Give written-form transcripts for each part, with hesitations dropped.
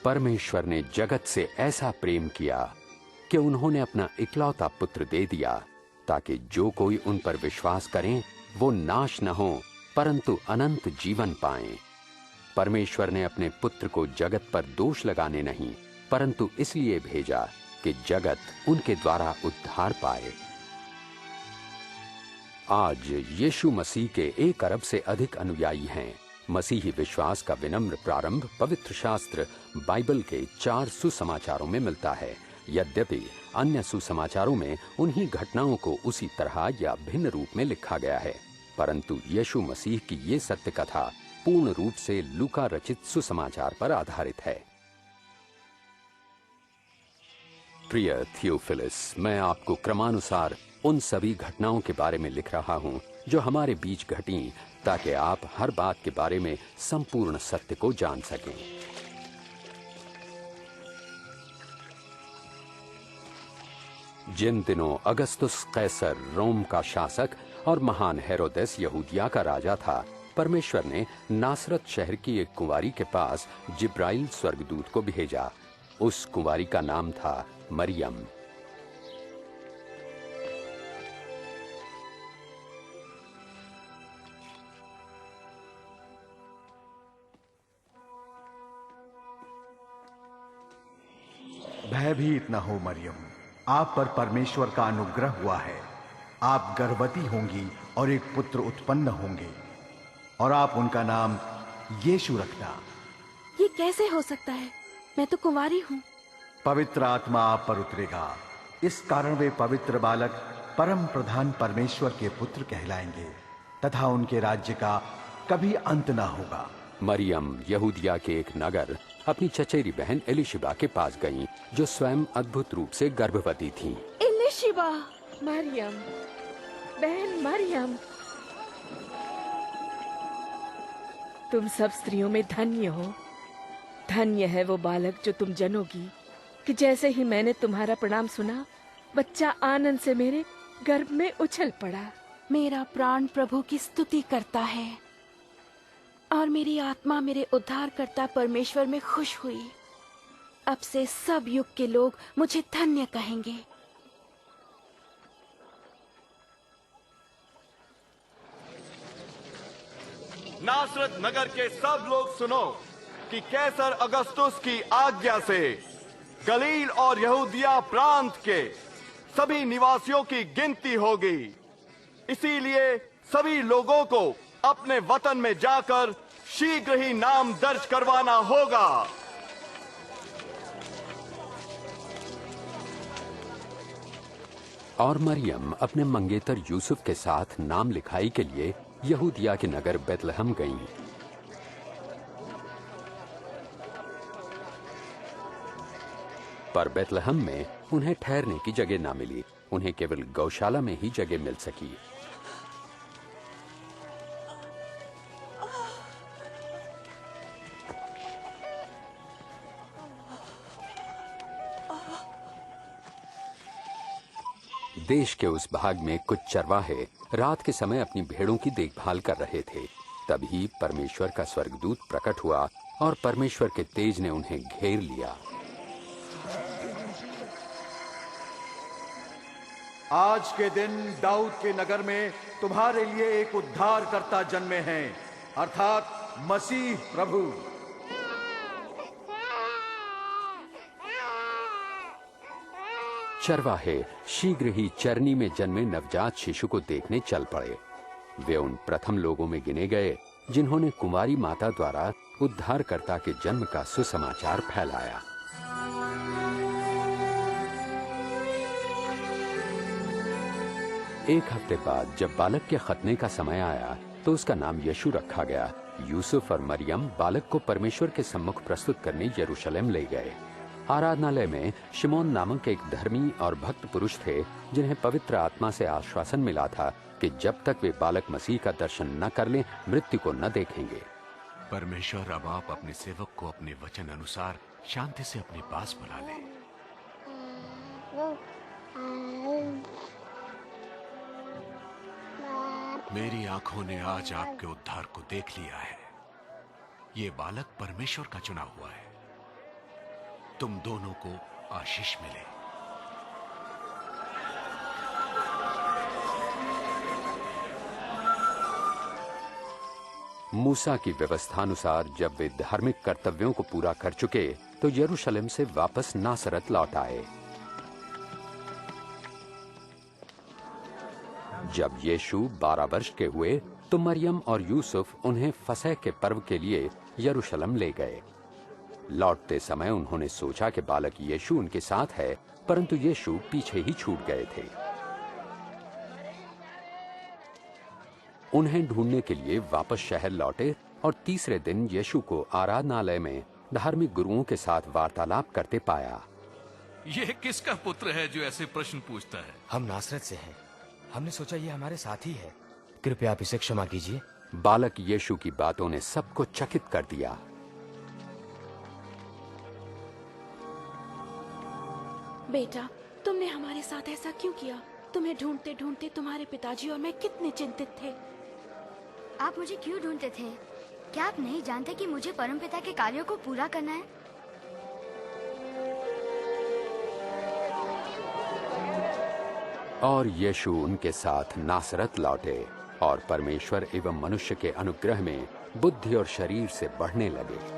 परमेश्वर ने जगत से ऐसा प्रेम किया कि उन्होंने अपना इकलौता पुत्र दे दिया, ताकि जो कोई उन पर विश्वास करें वो नाश न हो परंतु अनंत जीवन पाएं। परमेश्वर ने अपने पुत्र को जगत पर दोष लगाने नहीं, परंतु इसलिए भेजा कि जगत उनके द्वारा उद्धार पाए। आज यीशु मसीह के 1 अरब से अधिक अनुयायी हैं। मसीही विश्वास का विनम्र प्रारंभ पवित्र शास्त्र बाइबल के 4 सुसमाचारों में मिलता है। यद्यपि अन्य सुसमाचारों में उन्हीं घटनाओं को उसी तरह या भिन्न रूप में लिखा गया है, परंतु यीशु मसीह की ये सत्य कथा पूर्ण रूप से लूका रचित सुसमाचार पर आधारित है। प्रिय थियोफिलस, मैं आपको क्रमानुसार उन सभी घटनाओं के बारे में लिख रहा हूं जो हमारे बीच घटी, ताकि आप हर बात के बारे में संपूर्ण सत्य को जान सकें। जिन दिनों अगस्तुस कैसर रोम का शासक और महान हेरोदेस यहूदिया का राजा था, परमेश्वर ने नासरत शहर की एक कुंवारी के पास जिब्राइल स्वर्गदूत को भेजा। उस कुंवारी का नाम था मरियम। भयभीत न हो मरियम, आप पर परमेश्वर का अनुग्रह हुआ है। आप गर्भवती होंगी और एक पुत्र उत्पन्न होंगे और आप उनका नाम यीशु रखना। ये कैसे हो सकता है? मैं तो कुंवारी हूँ। पवित्र आत्मा आप पर उतरेगा, इस कारण वे पवित्र बालक परम प्रधान परमेश्वर के पुत्र कहलाएंगे तथा उनके राज्य का कभी अंत ना होगा। मरियम यहूदिया के एक नगर अपनी चचेरी बहन एलिशिबा के पास गईं, जो स्वयं अद्भुत रूप से गर्भवती थी। एलिशिबा, मरियम, बहन मरियम, तुम सब स्त्रियों में धन्य हो। धन्य है वो बालक जो तुम जनोगी, कि जैसे ही मैंने तुम्हारा प्रणाम सुना, बच्चा आनंद से मेरे गर्भ में उछल पड़ा। मेरा प्राण प्रभु की स्तुति करता है और मेरी आत्मा मेरे उद्धारकर्ता परमेश्वर में खुश हुई। अब से सब युग के लोग मुझे धन्य कहेंगे। नासरत नगर के सब लोग सुनो कि कैसर अगस्तुस की आज्ञा से गलील और यहूदिया प्रांत के सभी निवासियों की गिनती होगी। इसीलिए सभी लोगों को अपने वतन में जाकर शीघ्र ही नाम दर्ज करवाना होगा। और मरियम अपने मंगेतर यूसुफ के साथ नाम लिखाई के लिए यहूदिया के नगर बेतलहम गईं। पर बेतलहम में उन्हें ठहरने की जगह ना मिली। उन्हें केवल गौशाला में ही जगह मिल सकी। देश के उस भाग में कुछ चरवाहे रात के समय अपनी भेड़ों की देखभाल कर रहे थे। तभी परमेश्वर का स्वर्गदूत प्रकट हुआ और परमेश्वर के तेज ने उन्हें घेर लिया। आज के दिन दाऊद के नगर में तुम्हारे लिए एक उद्धारकर्ता जन्मे हैं, अर्थात मसीह प्रभु। चरवाहे शीघ्र ही चरनी में जन्मे नवजात शिशु को देखने चल पड़े। वे उन प्रथम लोगों में गिने गए जिन्होंने कुंवारी माता द्वारा उद्धारकर्ता के जन्म का सुसमाचार फैलाया। एक हफ्ते बाद जब बालक के खतने का समय आया तो उसका नाम यीशु रखा गया। यूसुफ और मरियम बालक को परमेश्वर के सम्मुख प्रस्तुत करने यरूशलेम ले गए। आराधनालय में शिमोन नामक एक धर्मी और भक्त पुरुष थे, जिन्हें पवित्र आत्मा से आश्वासन मिला था कि जब तक वे बालक मसीह का दर्शन न कर लें, मृत्यु को न देखेंगे। परमेश्वर, अब आप अपने सेवक को अपने वचन अनुसार शांति से अपने पास बुला लें। मेरी आंखों ने आज आपके उद्धार को देख लिया है। ये बालक परमेश्वर का चुना हुआ है। तुम दोनों को आशीष मिले। मूसा की व्यवस्थानुसार जब वे धार्मिक कर्तव्यों को पूरा कर चुके तो यरूशलेम से वापस नासरत लौट आए। जब यीशु 12 वर्ष के हुए तो मरियम और यूसुफ उन्हें फसह के पर्व के लिए यरूशलेम ले गए। लौटते समय उन्होंने सोचा कि बालक यीशु उनके साथ है, परंतु यीशु पीछे ही छूट गए थे। उन्हें ढूंढने के लिए वापस शहर लौटे और तीसरे दिन यीशु को आराधनालय में धार्मिक गुरुओं के साथ वार्तालाप करते पाया। यह किसका पुत्र है जो ऐसे प्रश्न पूछता है? हम नासरत से हैं। हमने सोचा ये हमारे साथ ही है। कृपया आप इसे क्षमा कीजिए। बालक यीशु की बातों ने सबको चकित कर दिया। बेटा, तुमने हमारे साथ ऐसा क्यों किया? तुम्हें ढूंढते ढूंढते तुम्हारे पिताजी और मैं कितने चिंतित थे। आप मुझे क्यों ढूंढते थे? क्या आप नहीं जानते कि मुझे परमपिता के कार्यों को पूरा करना है? और यीशु उनके साथ नासरत लौटे और परमेश्वर एवं मनुष्य के अनुग्रह में बुद्धि और शरीर से बढ़ने लगे।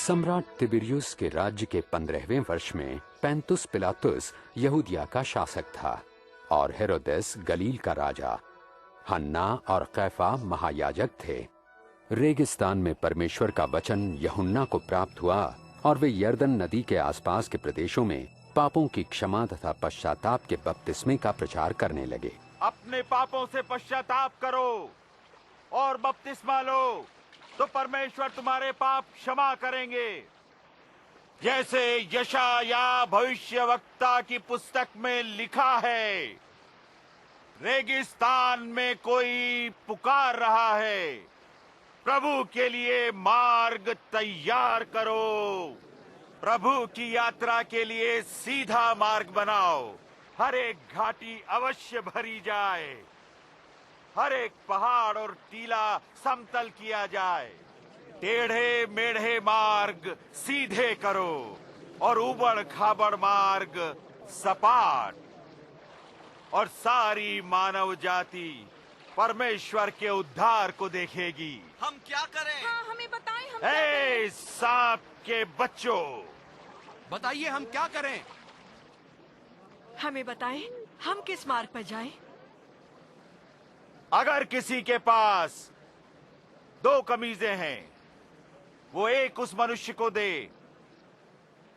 सम्राट तिबिरियुस के राज्य के 15वें वर्ष में पैंतुस पिलातुस यहूदिया का शासक था और हेरोदेस गलील का राजा। हन्ना और कैफा महायाजक थे। रेगिस्तान में परमेश्वर का वचन यूहन्ना को प्राप्त हुआ और वे यरदन नदी के आसपास के प्रदेशों में पापों की क्षमा तथा पश्चाताप के बपतिस्मे का प्रचार करने लगे। अपने पापों से पश्चाताप करो और बपतिस्मा लो तो परमेश्वर तुम्हारे पाप क्षमा करेंगे। जैसे यशाया भविष्यवक्ता की पुस्तक में लिखा है, रेगिस्तान में कोई पुकार रहा है, प्रभु के लिए मार्ग तैयार करो, प्रभु की यात्रा के लिए सीधा मार्ग बनाओ। हर एक घाटी अवश्य भरी जाए, हर एक पहाड़ और टीला समतल किया जाए। टेढ़े मेढ़े मार्ग सीधे करो और उबड़ खाबड़ मार्ग सपाट, और सारी मानव जाति परमेश्वर के उद्धार को देखेगी। हम क्या करें? हाँ, हमें बताएं, हम ए सांप के बच्चों, बताइए हम क्या करें? हमें बताएं, हम किस मार्ग पर जाएं? अगर किसी के पास 2 कमीजें हैं, वो एक उस मनुष्य को दे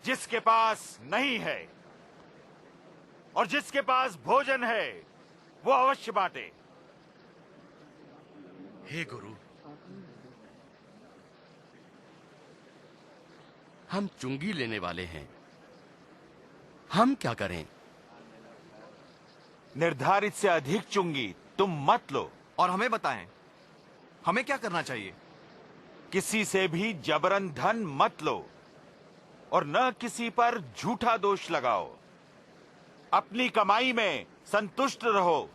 जिसके पास नहीं है, और जिसके पास भोजन है वो अवश्य बांटे। हे गुरु, हम चुंगी लेने वाले हैं, हम क्या करें? निर्धारित से अधिक चुंगी तुम मत लो। और हमें बताएं, हमें क्या करना चाहिए? किसी से भी जबरन धन मत लो और न किसी पर झूठा दोष लगाओ। अपनी कमाई में संतुष्ट रहो